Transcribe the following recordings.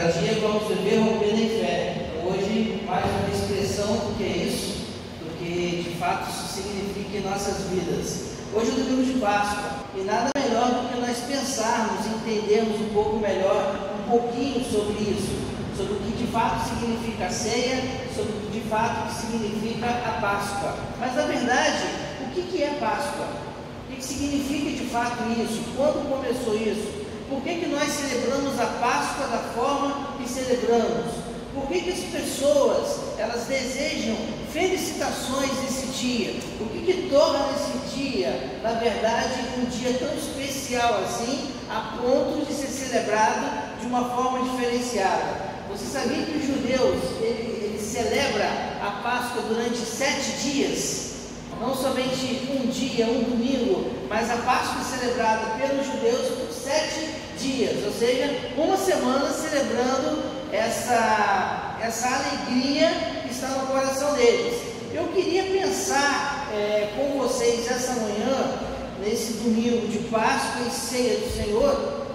cada dia vamos viver rompendo em fé. Hoje, mais uma expressão do que é isso, do que de fato isso significa em nossas vidas. Hoje é o domingo de Páscoa, e nada melhor do que nós pensarmos e entendermos um pouco melhor, um pouquinho sobre isso, sobre o que de fato significa a ceia, sobre o que de fato significa a Páscoa. Mas na verdade, o que é Páscoa? O que significa de fato isso? Quando começou isso? Por que nós celebramos a Páscoa da forma que celebramos? Por que as pessoas, elas desejam felicitações nesse dia? O que torna esse dia, na verdade, um dia tão especial assim, a ponto de ser celebrado de uma forma diferenciada? Você sabia que os judeus, eles celebram a Páscoa durante 7 dias? Não somente um dia, um domingo, mas a Páscoa é celebrada pelos judeus por 7 dias, ou seja, uma semana celebrando essa alegria que está no coração deles. Eu queria pensar com vocês essa manhã, nesse domingo de Páscoa e ceia do Senhor,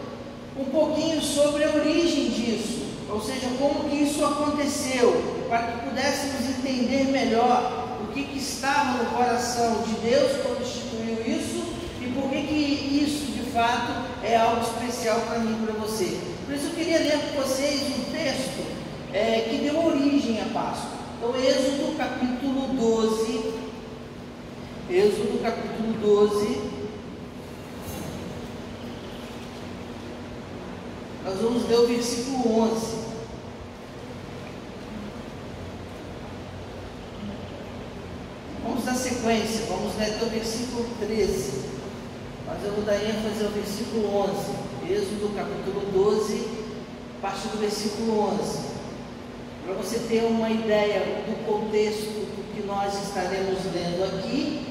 um pouquinho sobre a origem disso, ou seja, como que isso aconteceu, para que pudéssemos entender melhor o que estava no coração de Deus quando instituiu isso e por que isso de fato é algo especial para mim e para você. Por isso eu queria ler com vocês um texto que deu origem à Páscoa. Então, Êxodo capítulo 12. Êxodo capítulo 12. Nós vamos ler o versículo 11. Vamos dar sequência, vamos ler até o versículo 13, mas eu vou dar ênfase ao versículo 11, Êxodo capítulo 12, a partir do versículo 11, para você ter uma ideia do contexto do que nós estaremos lendo aqui.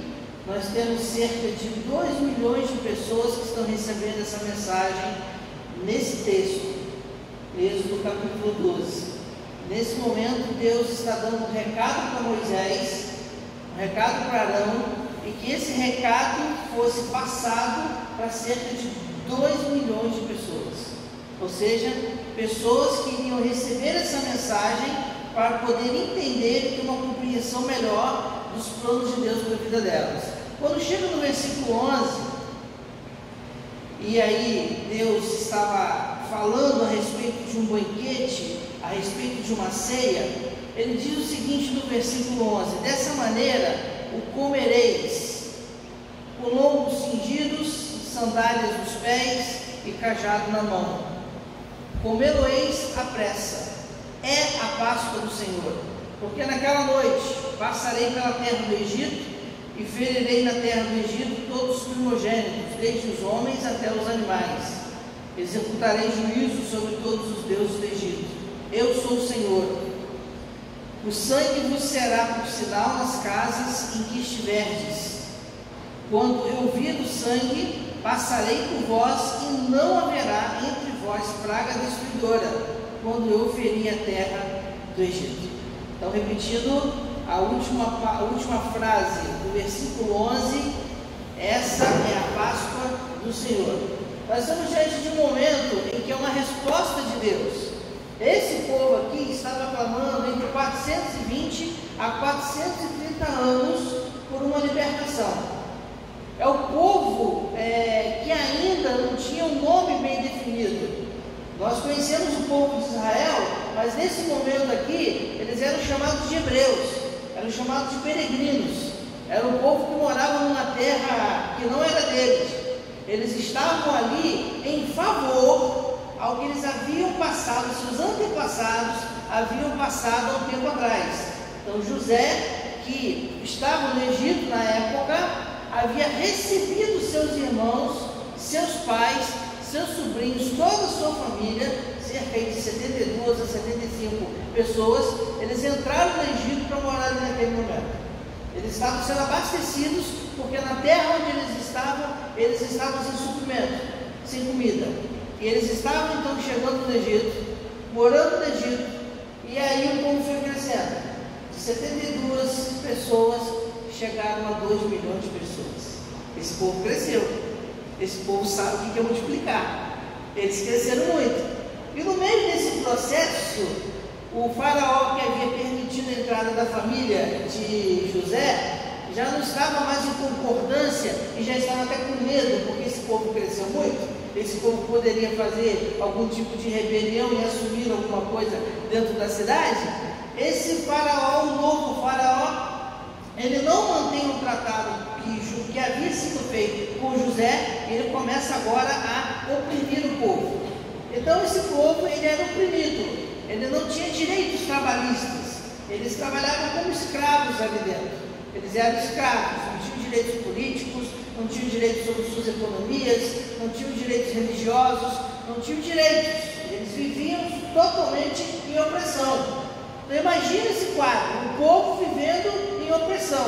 Nós temos cerca de 2 milhões de pessoas que estão recebendo essa mensagem nesse texto, Êxodo capítulo 12. Nesse momento, Deus está dando um recado para Moisés, um recado para Arão, e que esse recado fosse passado para cerca de 2 milhões de pessoas, ou seja, pessoas que iriam receber essa mensagem para poder entender e ter uma compreensão melhor dos planos de Deus para a vida delas. Quando chega no versículo 11, e aí Deus estava falando a respeito de um banquete, a respeito de uma ceia, ele diz o seguinte no versículo 11: dessa maneira o comereis, com lombos cingidos, sandálias nos pés e cajado na mão. Comê-lo-eis à pressa, é a Páscoa do Senhor, porque naquela noite passarei pela terra do Egito e ferirei na terra do Egito todos os primogênitos, desde os homens até os animais. Executarei juízo sobre todos os deuses do Egito. Eu sou o Senhor. O sangue vos será por sinal nas casas em que estiverdes. Quando eu vir o sangue, passarei por vós, e não haverá entre vós praga destruidora, quando eu ferir a terra do Egito. Então, repetindo a última frase do versículo 11, essa é a Páscoa do Senhor. Nós estamos diante de um momento em que é uma resposta de Deus. Esse povo aqui estava clamando entre 420 a 430 anos por uma libertação. É o povo que ainda não tinha um nome bem definido. Nós conhecemos o povo de Israel, mas nesse momento aqui, eles eram chamados de hebreus, eram chamados de peregrinos. Era um povo que morava numa terra que não era deles. Eles estavam ali em favor ao que eles haviam passado, seus antepassados haviam passado há um tempo atrás. Então José, que estava no Egito na época, havia recebido seus irmãos, seus pais, seus sobrinhos, toda a sua família, cerca de 72 a 75 pessoas. Eles entraram no Egito para morar ali naquele momento. Eles estavam sendo abastecidos, porque na terra onde eles estavam sem suprimento, sem comida. E eles estavam então chegando no Egito, morando no Egito, e aí o povo foi crescendo. De 72 pessoas chegaram a 2 milhões de pessoas. Esse povo cresceu. Esse povo sabe o que é multiplicar. Eles cresceram muito. E no meio desse processo, o faraó, que havia permitido a entrada da família de José, já não estava mais em concordância e já estava até com medo, porque esse povo cresceu muito. Esse povo poderia fazer algum tipo de rebelião e assumir alguma coisa dentro da cidade. Esse faraó, o novo faraó, ele não mantém o tratado que havia sido feito com José, ele começa agora a oprimir o povo. Então esse povo, ele era oprimido, ele não tinha direitos trabalhistas, eles trabalhavam como escravos ali dentro. Eles eram escravos, não tinham direitos políticos, não tinham direitos sobre suas economias, não tinham direitos religiosos, não tinham direitos. Eles viviam totalmente em opressão. Então imagina esse quadro, um povo vivendo em opressão,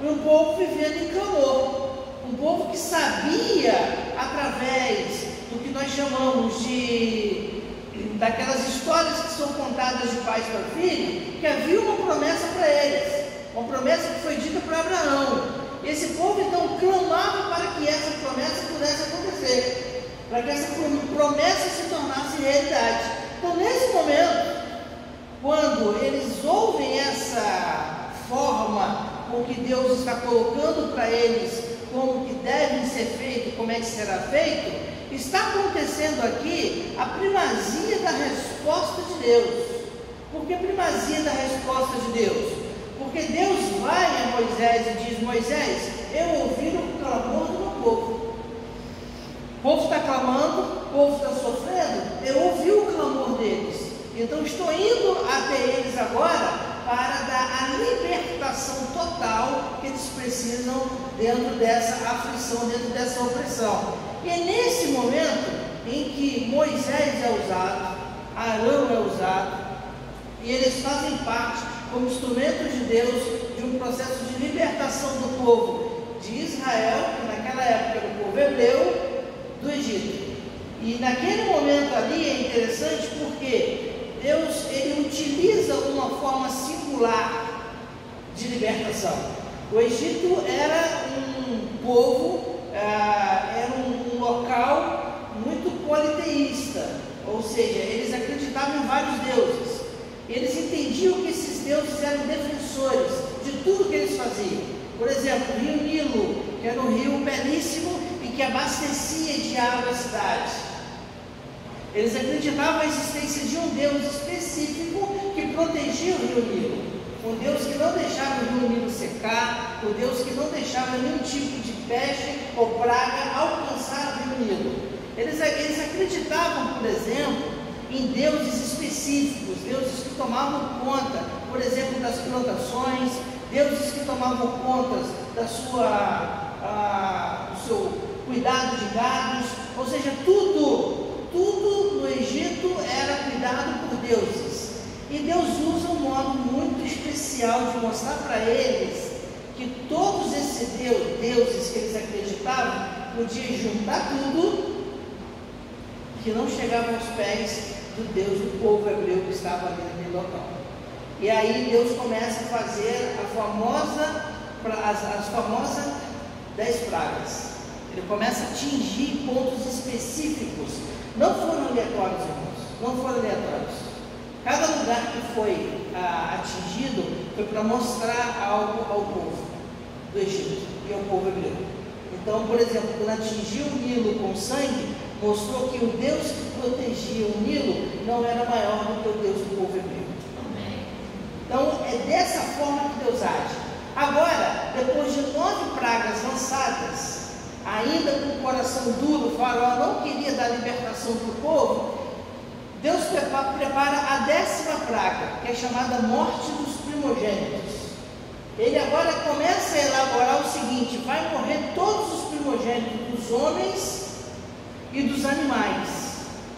um povo vivendo em clamor, um povo que sabia, através do que nós chamamos daquelas histórias que são contadas de pais para filho, que havia uma promessa para eles. Uma promessa que foi dita para Abraão. Esse povo então clamava para que essa promessa pudesse acontecer, para que essa promessa se tornasse realidade. Então, nesse momento, quando eles ouvem essa forma com que Deus está colocando para eles como que devem ser feito, como é que será feito, está acontecendo aqui a primazia da resposta de Deus. Por que primazia da resposta de Deus? Porque Deus vai a Moisés e diz: Moisés, eu ouvi o clamor do meu povo. O povo está clamando, o povo está sofrendo, eu ouvi o clamor deles. Então estou indo até eles agora para dar a libertação total que eles precisam dentro dessa aflição, dentro dessa opressão. E é nesse momento em que Moisés é usado, Arão é usado, e eles fazem parte como instrumentos de Deus de um processo de libertação do povo de Israel, que naquela época era o povo hebreu, do Egito. E naquele momento ali é interessante porque Deus, ele utiliza uma forma singular de libertação. O Egito era um povo, era um local muito politeísta, ou seja, eles acreditavam em vários deuses. Eles entendiam que esses deuses eram defensores de tudo que eles faziam. Por exemplo, o rio Nilo, que era um rio belíssimo e que abastecia de água a cidade. Eles acreditavam na existência de um Deus específico que protegia o rio Nilo. Um Deus que não deixava o rio Nilo secar, um Deus que não deixava nenhum tipo de peste ou praga alcançar o rio Nilo. Eles acreditavam, por exemplo, em deuses específicos, deuses que tomavam conta, por exemplo, das plantações, deuses que tomavam conta do seu cuidado de gados, ou seja, tudo no Egito era cuidado por deuses. E Deus usa um modo muito especial de mostrar para eles que todos esses deuses que eles acreditavam podiam juntar tudo, que não chegavam aos pés do Deus do povo hebreu que estava ali naquele local. E aí Deus começa a fazer as famosas 10 pragas. Ele começa a atingir pontos específicos. Não foram aleatórios, irmãos. Não foram aleatórios. Cada lugar que foi atingido foi para mostrar algo ao povo do Egito e ao povo hebreu. Então, por exemplo, quando atingiu o Nilo com sangue, mostrou que o Deus que protegia o Nilo não era maior do que o Deus do povo hebreu. Então, é dessa forma que Deus age. Agora, depois de 9 pragas lançadas, ainda com o coração duro, o faraó não queria dar libertação para o povo, Deus prepara a 10ª praga, que é chamada morte dos primogênitos. Ele agora começa a elaborar o seguinte: vai morrer todos os primogênitos dos homens e dos animais,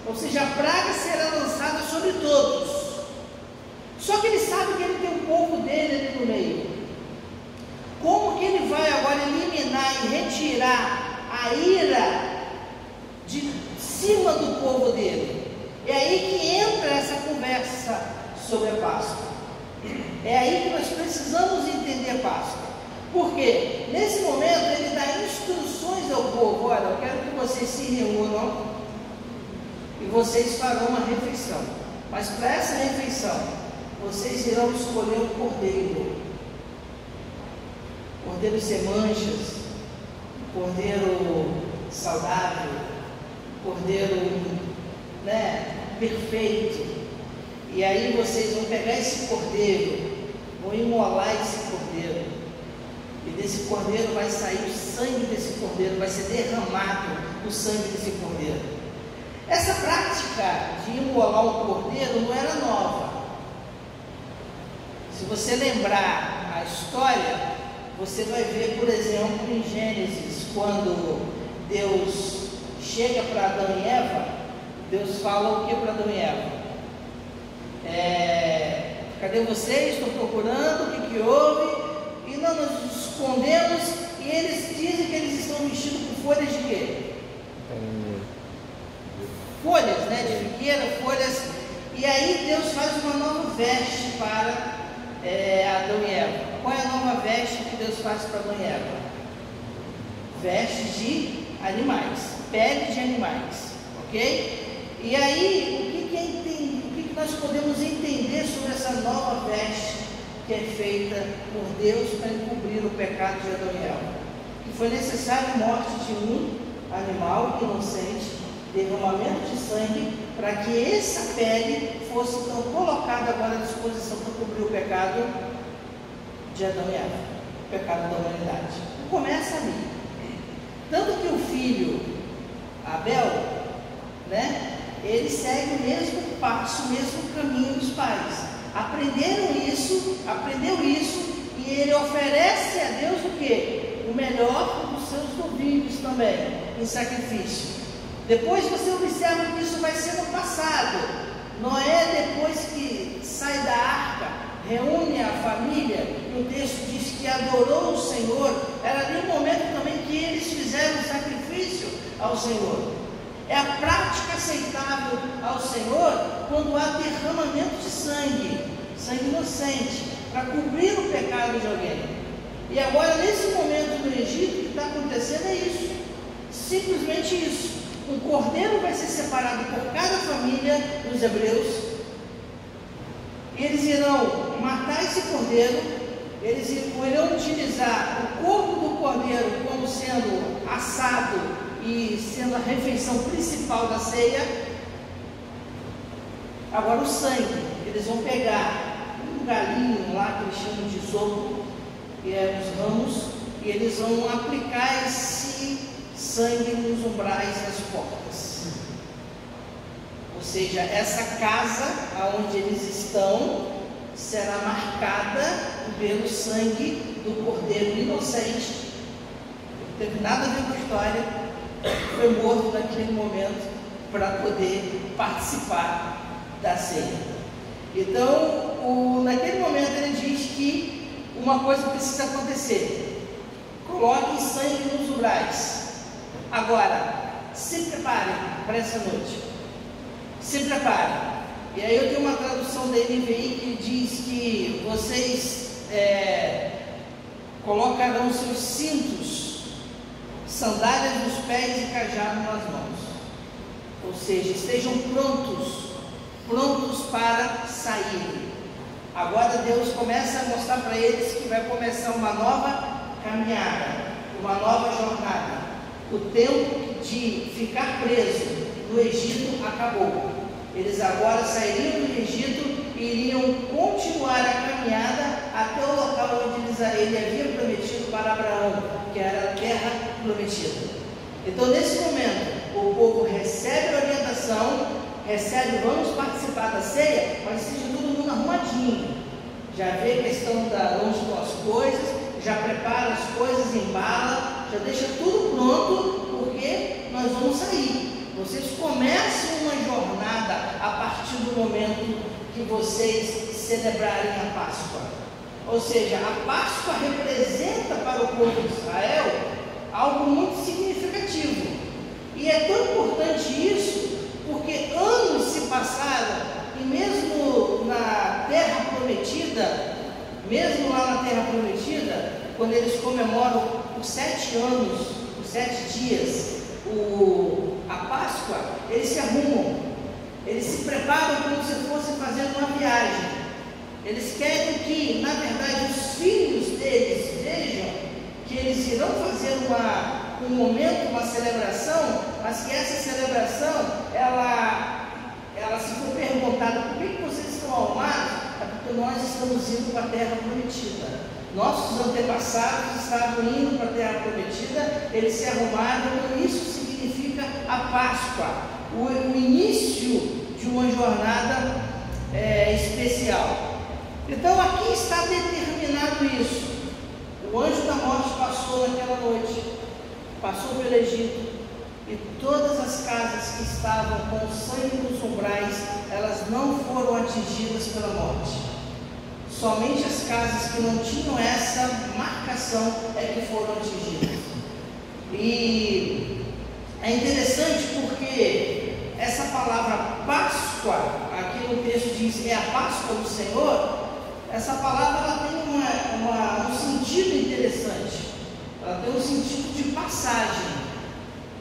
ou seja, a praga será lançada sobre todos. Só que ele sabe que ele tem um povo dele ali no meio. Como que ele vai agora eliminar e retirar a ira de cima do povo dele? É aí que entra essa conversa sobre a Páscoa. É aí que nós precisamos entender a Páscoa. Porque nesse momento ele dá instruções ao povo: olha, eu quero que vocês se reúnam, e vocês farão uma refeição. Mas para essa refeição, vocês irão escolher um cordeiro. Cordeiro sem manchas, cordeiro saudável, cordeiro, perfeito. E aí vocês vão pegar esse cordeiro, vão imolar esse cordeiro, e desse cordeiro vai sair o sangue desse cordeiro, vai ser derramado o sangue desse cordeiro. Essa prática de imolar um cordeiro não era nova. Se você lembrar a história, você vai ver, por exemplo, em Gênesis, quando Deus chega para Adão e Eva, Deus fala o que para Adão e Eva? Cadê vocês? Estou procurando, o que houve? E nós nos escondemos, e eles dizem que eles estão vestidos com folhas de quê? Folhas, de figueira, folhas. E aí Deus faz uma nova veste para Adão e Eva. Qual é a nova veste que Deus faz para Adão e Eva? Veste de animais, pele de animais, ok? E aí, o que nós podemos entender sobre essa nova veste que é feita por Deus para encobrir o pecado de Adão e Eva? Que foi necessária a morte de um animal inocente, derramamento de sangue, para que essa pele fosse então colocada agora à disposição para cobrir o pecado de Adão e Eva, o pecado da humanidade. Começa ali. Tanto que o filho Abel, ele segue o mesmo passo, o mesmo caminho dos pais. Aprendeu isso, e ele oferece a Deus o quê? O melhor dos seus novilhos também, em sacrifício. Depois você observa que isso vai ser no passado. Noé, depois que sai da arca, reúne a família, e o texto diz que adorou o Senhor. Era ali um momento também que eles fizeram sacrifício ao Senhor. É a prática aceitável ao Senhor quando há derramamento de sangue inocente, para cobrir o pecado de alguém. E agora, nesse momento no Egito, o que está acontecendo é isso, simplesmente isso. Um cordeiro vai ser separado por cada família dos hebreus, e eles irão matar esse cordeiro, eles irão utilizar o corpo do cordeiro como sendo assado e sendo a refeição principal da ceia. Agora o sangue, eles vão pegar um galinho lá que eles chamam de isopo, que é os ramos, e eles vão aplicar esse sangue nos umbrais e nas portas. Ou seja, essa casa onde eles estão será marcada pelo sangue do cordeiro inocente. Não teve nada a ver com a história, foi morto naquele momento para poder participar da ceia. Então, naquele momento ele diz que uma coisa precisa acontecer: coloque sangue nos umbrais. Agora, se preparem para essa noite, se preparem. E aí eu tenho uma tradução da NVI que diz que vocês colocarão seus cintos, sandálias nos pés e cajado nas mãos. Ou seja, estejam prontos para sair. Agora Deus começa a mostrar para eles que vai começar uma nova caminhada, uma nova jornada. O tempo de ficar preso no Egito acabou. Eles agora sairiam do Egito e iriam continuar a caminhada até o local onde ele havia prometido para Abraão, que era a terra prometida. Então, nesse momento, o povo recebe a orientação, vamos participar da ceia, mas seja todo mundo arrumadinho. Já vê a questão da onde estão as coisas, já prepara as coisas, embala, já deixa tudo pronto, porque nós vamos sair. Vocês começam uma jornada a partir do momento que vocês celebrarem a Páscoa. Ou seja, a Páscoa representa para o povo de Israel algo muito significativo. E é tão importante isso, porque anos se passaram, e mesmo na Terra Prometida, mesmo lá na Terra Prometida, quando eles comemoram por 7 anos, por 7 dias, a Páscoa, eles se arrumam, Eles se preparam como se fossem fazendo uma viagem. Eles querem que, na verdade, os filhos deles vejam que eles irão fazer um momento, uma celebração, mas que essa celebração, ela se for perguntada por que vocês estão arrumados, é porque nós estamos indo para a terra prometida. Nossos antepassados estavam indo para a terra prometida, eles se arrumaram, então isso significa a Páscoa, o início de uma jornada especial. Então aqui está determinado isso. O anjo da morte passou naquela noite, passou pelo Egito, e todas as casas que estavam com o sangue nos umbrais, elas não foram atingidas pela morte. Somente as casas que não tinham essa marcação é que foram atingidas. E é interessante porque essa palavra Páscoa, aqui no texto diz, é a Páscoa do Senhor. Essa palavra ela tem um sentido interessante, ela tem um sentido de passagem,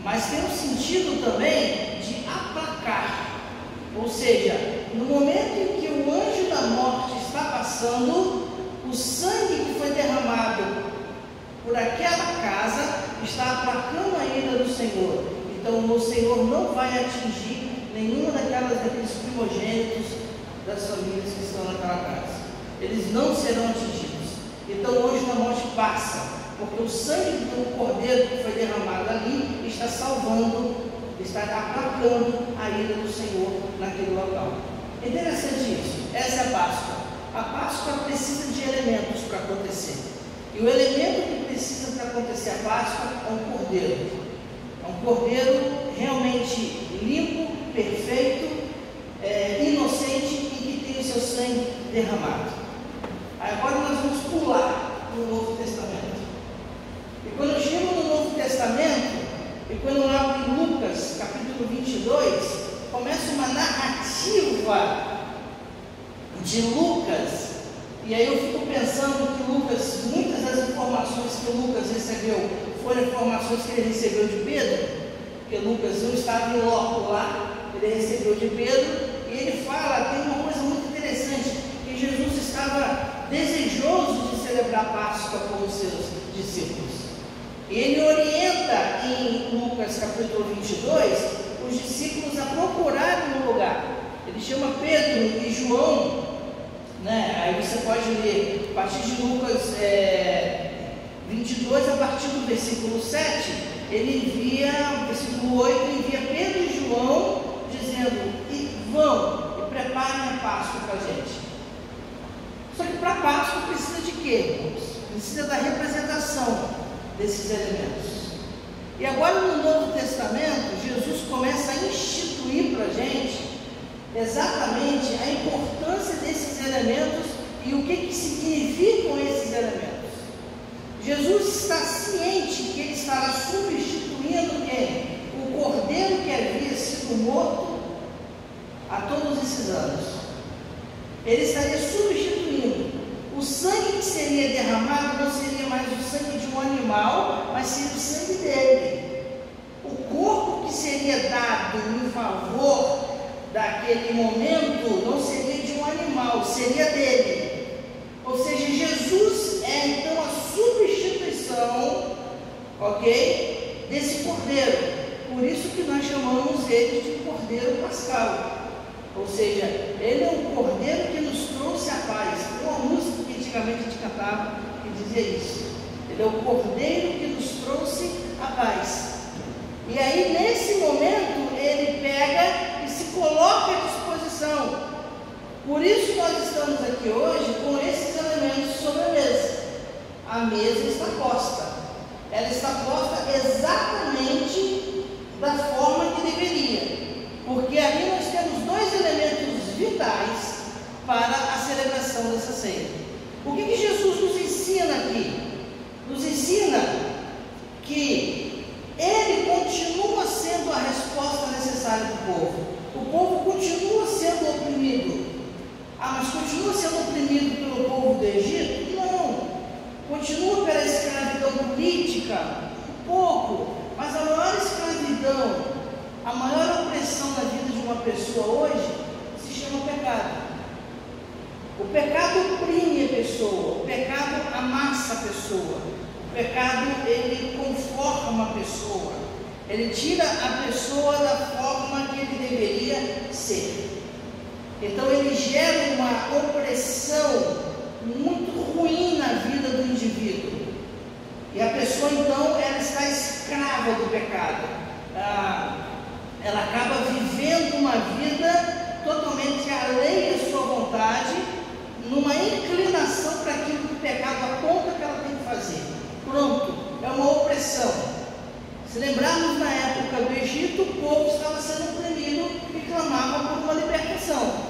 mas tem um sentido também de aplacar. Ou seja, no momento em que o anjo da morte está passando, o sangue que foi derramado por aquela casa está aplacando a ira do Senhor. Então o Senhor não vai atingir nenhuma daqueles primogênitos das famílias que estão naquela casa. Eles não serão atingidos. Então o anjo da morte passa, porque o sangue do cordeiro que foi derramado ali está salvando, está aplacando a ira do Senhor naquele local. É interessante isso. Essa é a Páscoa. A Páscoa precisa de elementos para acontecer. E o elemento que precisa para acontecer a Páscoa é um cordeiro. É um cordeiro realmente limpo, perfeito, inocente e que tem o seu sangue derramado. Agora nós vamos pular no Novo Testamento. E quando eu chego no Novo Testamento, e quando eu abro em Lucas, capítulo 22, começa uma narrativa de Lucas. E aí eu fico pensando que Lucas, muitas das informações que Lucas recebeu, foram informações que ele recebeu de Pedro, porque Lucas não estava em loco lá, ele recebeu de Pedro, e ele fala, tem uma coisa muito interessante, que Jesus estava desejoso de celebrar a Páscoa com os seus discípulos. E ele orienta em Lucas capítulo 22 os discípulos a procurarem um lugar. Ele chama Pedro e João, né? Aí você pode ler a partir de Lucas 22, a partir do versículo 7, ele envia, versículo 8, envia Pedro e João dizendo, vão e preparem a Páscoa para a gente. Só que para a Páscoa precisa de quê, irmãos? Precisa da representação desses elementos. E agora no Novo Testamento, Jesus começa a instituir para a gente exatamente a importância desses elementos e o que significam esses elementos. Jesus está ciente que ele estará substituindo quem? O cordeiro que havia sido morto há todos esses anos. Ele estaria substituindo. O sangue que seria derramado não seria mais o sangue de um animal, mas seria o sangue dele. O corpo que seria dado em favor daquele momento não seria de um animal, seria dele. Ou seja, Jesus é então a substituição, ok, desse cordeiro. Por isso que nós chamamos ele de cordeiro pascal. Ou seja, ele é um cordeiro que nos trouxe a paz. Tem uma música que antigamente a gente cantava que dizia isso. Ele é o cordeiro que nos trouxe a paz. E aí, nesse momento, ele pega e se coloca à disposição. Por isso nós estamos aqui hoje com esses elementos sobre a mesa. A mesa está posta. Ela está posta exatamente da forma que deveria. Porque ali nós temos dois elementos vitais para a celebração dessa ceia. O que Jesus nos ensina aqui? Nos ensina que ele continua sendo a resposta necessária do povo. O povo continua sendo oprimido. Ah, mas continua sendo oprimido pelo povo do Egito? Não. Continua pela escravidão política? Um pouco. Mas a maior escravidão, a maior opressão na vida de uma pessoa hoje se chama pecado. O pecado oprime a pessoa, o pecado amassa a pessoa, o pecado ele conforma a pessoa, ele tira a pessoa da forma que ele deveria ser. Então ele gera uma opressão muito ruim na vida do indivíduo. E a pessoa então ela está escrava do pecado. Ela acaba vivendo uma vida totalmente alheia à sua vontade, numa inclinação para aquilo que o pecado aponta que ela tem que fazer. Pronto, é uma opressão. Se lembrarmos na época do Egito, o povo estava sendo oprimido e clamava por uma libertação.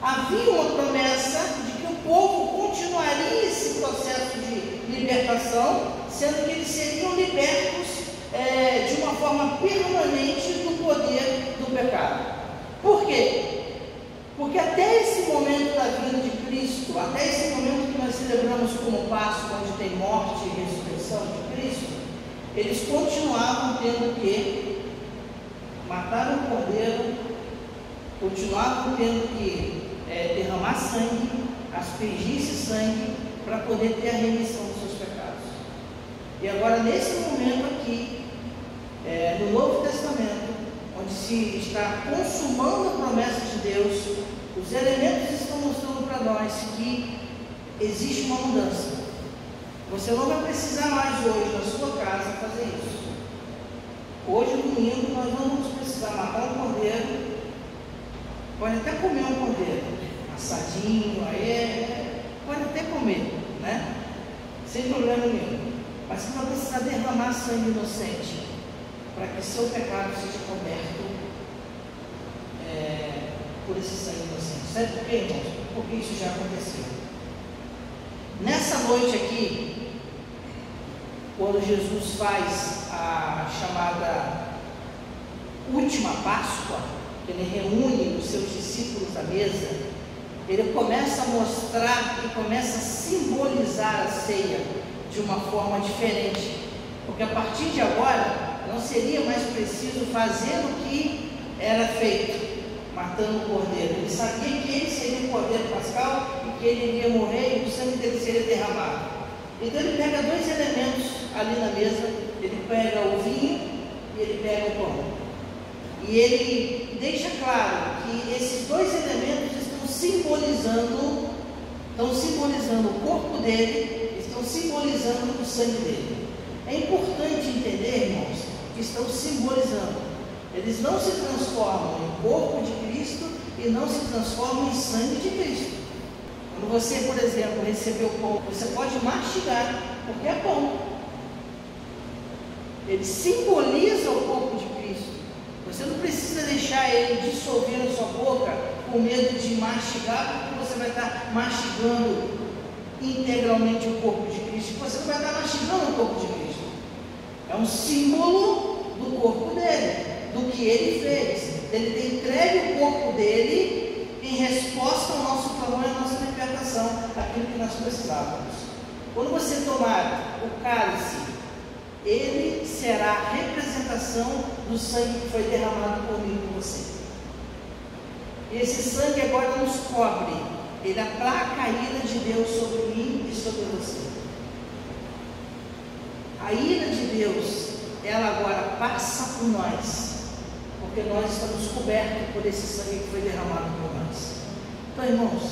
Havia uma promessa de que o povo continuaria esse processo de libertação, sendo que eles seriam libertos de uma forma permanente do poder do pecado. Por quê? Porque até esse momento da vida de Cristo, até esse momento que nós celebramos como Páscoa, onde tem morte e ressurreição de Cristo, eles continuavam tendo que matar o cordeiro, continuavam tendo que derramar sangue, aspergir-se sangue, para poder ter a remissão dos seus pecados. E agora, nesse momento aqui, no Novo Testamento, onde se está consumando a promessa de Deus, os elementos estão mostrando para nós que existe uma mudança. Você não vai precisar mais hoje na sua casa fazer isso. Hoje, domingo, nós não vamos precisar matar um cordeiro. Pode até comer um cordeiro assadinho, pode até comer, né? Sem problema nenhum. Mas você não vai precisar derramar sangue inocente para que seu pecado seja coberto por esse sangue inocente. Sabe por quê, irmãos? Porque isso já aconteceu. Nessa noite aqui, quando Jesus faz a chamada última Páscoa, que ele reúne os seus discípulos à mesa, ele começa a mostrar e começa a simbolizar a ceia de uma forma diferente, porque a partir de agora não seria mais preciso fazer o que era feito, matando o cordeiro. Ele sabia que ele seria o cordeiro pascal e que ele iria morrer e o sangue dele seria derramado. Então ele pega dois elementos ali na mesa, ele pega o vinho e ele pega o pão. E ele deixa claro que esses dois elementos estão simbolizando o corpo dele, estão simbolizando o sangue dele. É importante entender, irmãos, que estão simbolizando. Eles não se transformam em corpo de Cristo e não se transformam em sangue de Cristo. Quando você, por exemplo, recebeu o pão, você pode mastigar, porque é pão. Ele simboliza o corpo de Cristo. Você não precisa deixar ele dissolver na sua boca com medo de mastigar, porque você vai estar mastigando integralmente o corpo de Cristo. Você não vai estar mastigando o corpo de Cristo. É um símbolo do corpo dele, do que ele fez. Ele tem entregue o corpo dele em resposta ao nosso clamor e à nossa libertação, aquilo que nós precisávamos. Quando você tomar o cálice, ele será a representação do sangue que foi derramado por mim e por você. E esse sangue agora nos cobre. Ele aplaca a ira de Deus sobre mim e sobre você. A ira de Deus, ela agora passa por nós, porque nós estamos cobertos por esse sangue que foi derramado por nós. Então, irmãos,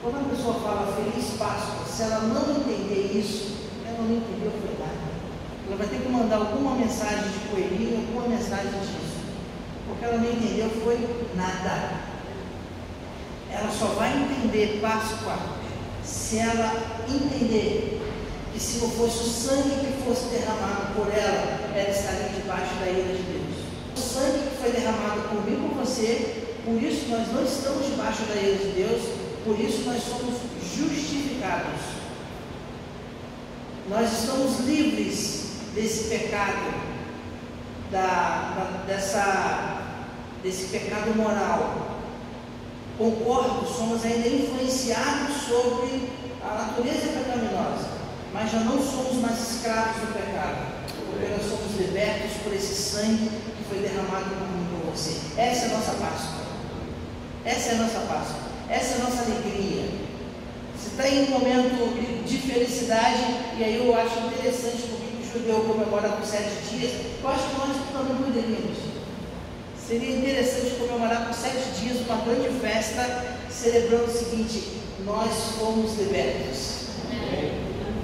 quando a pessoa fala Feliz Páscoa, se ela não entender isso, ela não entendeu foi nada. Ela vai ter que mandar alguma mensagem de coelhinho, alguma mensagem disso, porque ela não entendeu foi nada. Ela só vai entender Páscoa se ela entender que se não fosse o sangue que fosse derramado por ela, ela estaria debaixo da ira de Deus. O sangue que foi derramado por mim e por você, por isso nós não estamos debaixo da ira de Deus, por isso nós somos justificados. Nós estamos livres desse pecado, desse pecado moral. Concordo, somos ainda influenciados sobre a natureza pecaminosa, mas já não somos mais escravos do pecado, porque nós somos libertos por esse sangue que foi derramado por mim e por você. Essa é a nossa Páscoa. Essa é a nossa Páscoa. Essa é a nossa alegria. Você está em um momento de felicidade, e aí eu acho interessante porque o judeu comemora por 7 dias. Eu acho que nós também poderíamos. Seria interessante comemorar por 7 dias uma grande festa, celebrando o seguinte: nós fomos libertos.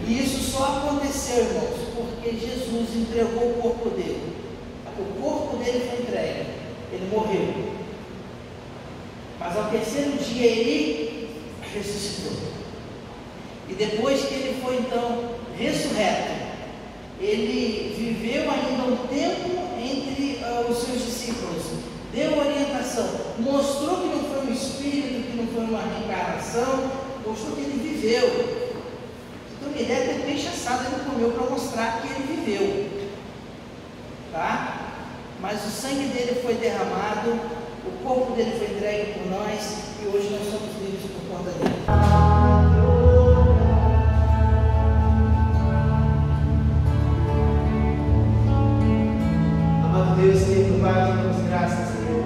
E isso só aconteceu, irmãos, porque Jesus entregou o corpo dele. O corpo dele foi entregue, ele morreu. Mas ao terceiro dia ele ressuscitou. E depois que ele foi então ressurreto, ele viveu ainda um tempo entre os seus discípulos, deu orientação, mostrou que não foi um espírito, que não foi uma reencarnação, mostrou que ele viveu. Então uma ideia de peixe assado ele comeu para mostrar que ele viveu, tá? Mas o sangue dele foi derramado, o corpo dele foi entregue por nós, e hoje nós somos livres por conta dele. Amado Deus, querido Pai, te damos graças, Senhor.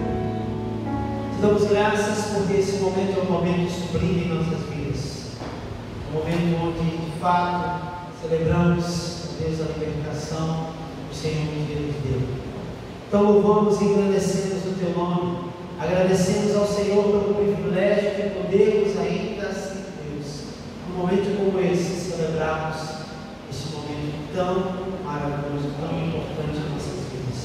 Te damos graças porque esse momento é um momento sublime em nossas vidas. Um momento onde, de fato, celebramos, Deus, a libertação que o Senhor nos deu. Então louvamos e agradecemos o Teu nome, agradecemos ao Senhor pelo privilégio de podermos ainda, assim, Deus, num momento como esse, celebrarmos esse momento tão maravilhoso, tão importante em nossas vidas.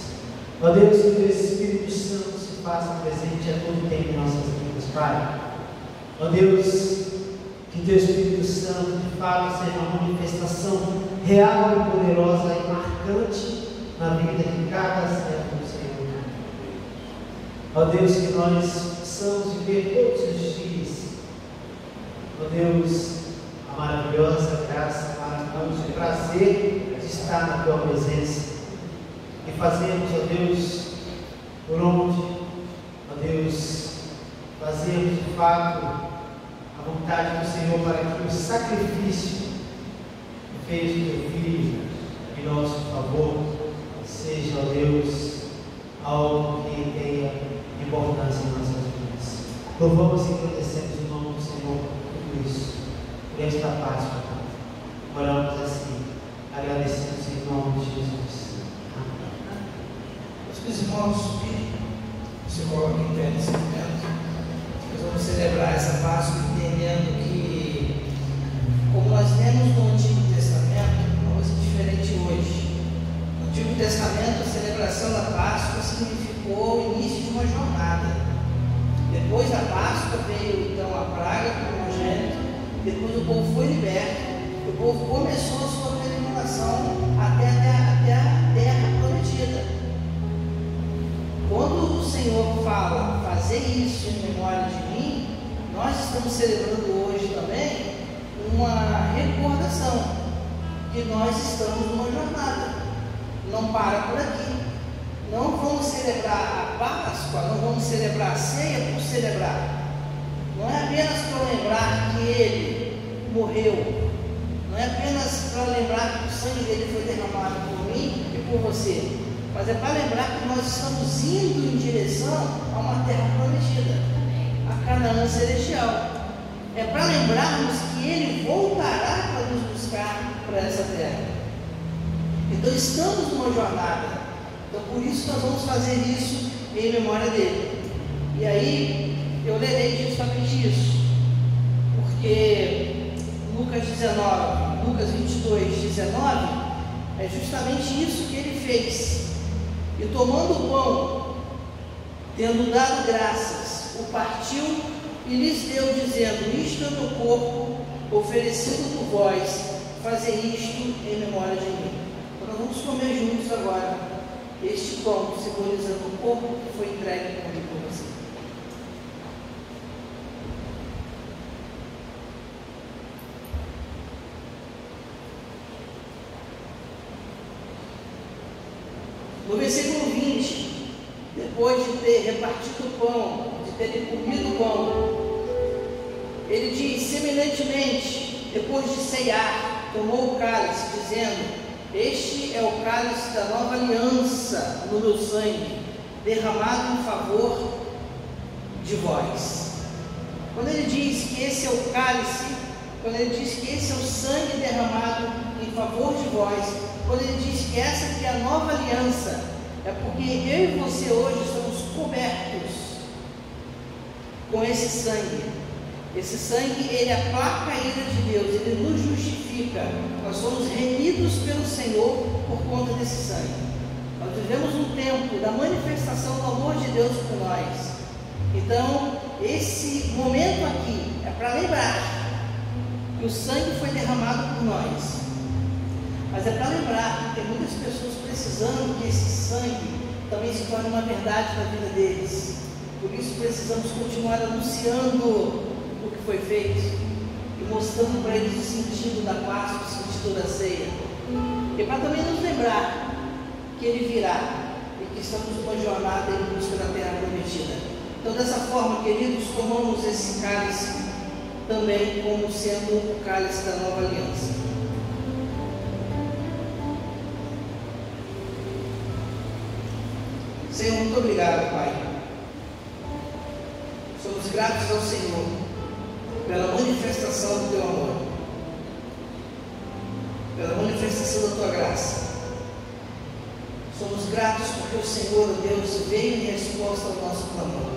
Ó Deus, que o Teu Espírito Santo se faça presente a todo tempo em nossas vidas, Pai. Ó Deus, que o Teu Espírito Santo de fato seja uma manifestação real e poderosa e marcante na vida de cada servo do Senhor. Ó Deus, que nós possamos viver todos os dias, ó Deus, a maravilhosa graça, maravilhoso prazer de estar na Tua presença e fazermos, ó Deus, por onde, ó Deus, fazermos de fato a vontade do Senhor para que o sacrifício que fez o Teu Filho em nosso favor seja, ó Deus, algo que tenha importância em nossas vidas. Louvamos e agradecemos o nome do Senhor por tudo isso, por esta paz, Pai. Oramos assim, agradecemos em nome de Jesus. Amém. Os irmãos se colocam em pé nesse momento. Nós vamos celebrar essa Páscoa entendendo que, como nós temos no Antigo Testamento, uma coisa diferente hoje. No Antigo Testamento, a celebração da Páscoa significou o início de uma jornada. Depois da Páscoa veio então a praga primogênita, depois o povo foi liberto, o povo começou a sua peregrinação até a terra prometida. Quando o Senhor fala, fazer isso em memória de mim, nós estamos celebrando hoje também uma recordação que nós estamos numa jornada. Não para por aqui. Não vamos celebrar a Páscoa, não vamos celebrar a ceia por celebrar. Não é apenas para lembrar que Ele morreu. Não é apenas para lembrar que o sangue dele foi derramado por mim e por você. Mas é para lembrar que nós estamos indo em direção a uma terra prometida, a Canaã celestial. É para lembrarmos que Ele voltará para nos buscar para essa terra. Então estamos numa jornada. Então por isso nós vamos fazer isso em memória dele. E aí eu lerei justamente isso, porque Lucas 22, 19 é justamente isso que ele fez. E tomando o pão, tendo dado graças, o partiu e lhes deu, dizendo: isto é o meu corpo, oferecido por vós, fazei isto em memória de mim. Então nós vamos comer juntos agora este pão, simbolizando o corpo que foi entregue por mim por você. No versículo 20, depois de ter repartido o pão, de ter comido o pão, ele diz: semelhantemente, depois de ceiar, tomou o cálice, dizendo: este é o cálice da nova aliança no meu sangue. derramado em favor de vós. Quando ele diz que esse é o cálice, quando ele diz que esse é o sangue derramado em favor de vós, quando ele diz que essa aqui é a nova aliança, é porque eu e você hoje estamos cobertos com esse sangue. Esse sangue, ele aplaca a ira de Deus, ele nos justifica. Nós somos remidos pelo Senhor por conta desse sangue. Nós vivemos um tempo da manifestação do amor de Deus por nós. Então, esse momento aqui é para lembrar que o sangue foi derramado por nós. Mas é para lembrar que tem muitas pessoas precisando que esse sangue também se torne uma verdade na vida deles. Por isso precisamos continuar anunciando o que foi feito e mostrando para eles o sentido da Páscoa, o sentido da ceia. E para também nos lembrar que Ele virá e que estamos numa jornada em busca da terra prometida. Então, dessa forma, queridos, tomamos esse cálice também como sendo o cálice da nova aliança. Senhor, muito obrigado, Pai. Somos gratos ao Senhor pela manifestação do Teu amor, pela manifestação da Tua graça. Somos gratos porque o Senhor, Deus, veio em resposta ao nosso clamor.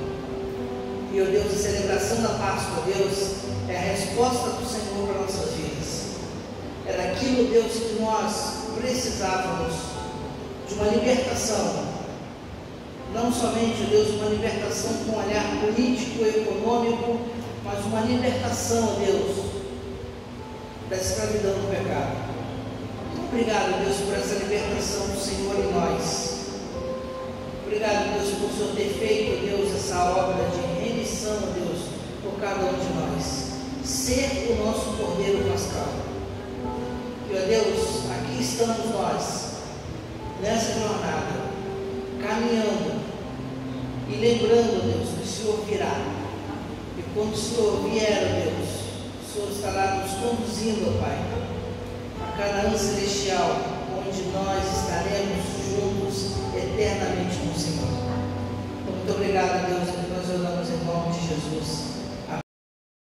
E, ó Deus, a celebração da Páscoa, Deus, é a resposta do Senhor para nossas vidas. Era aquilo, Deus, que nós precisávamos, de uma libertação. Não somente, Deus, uma libertação com um olhar político e econômico, mas uma libertação, Deus, da escravidão do pecado. Obrigado, Deus, por essa libertação do Senhor em nós. Obrigado, Deus, por o Senhor ter feito, Deus, essa obra de remissão, Deus, por cada um de nós. Ser o nosso Cordeiro Pascal. E, ó Deus, aqui estamos nós, nessa jornada, caminhando e lembrando, Deus, que o Senhor virá. E quando o Senhor vier, Deus, o Senhor estará nos conduzindo, Pai, a Canaã celestial, onde nós estaremos juntos eternamente com o Senhor. Então, muito obrigado, Deus, que nós oramos em nome de Jesus.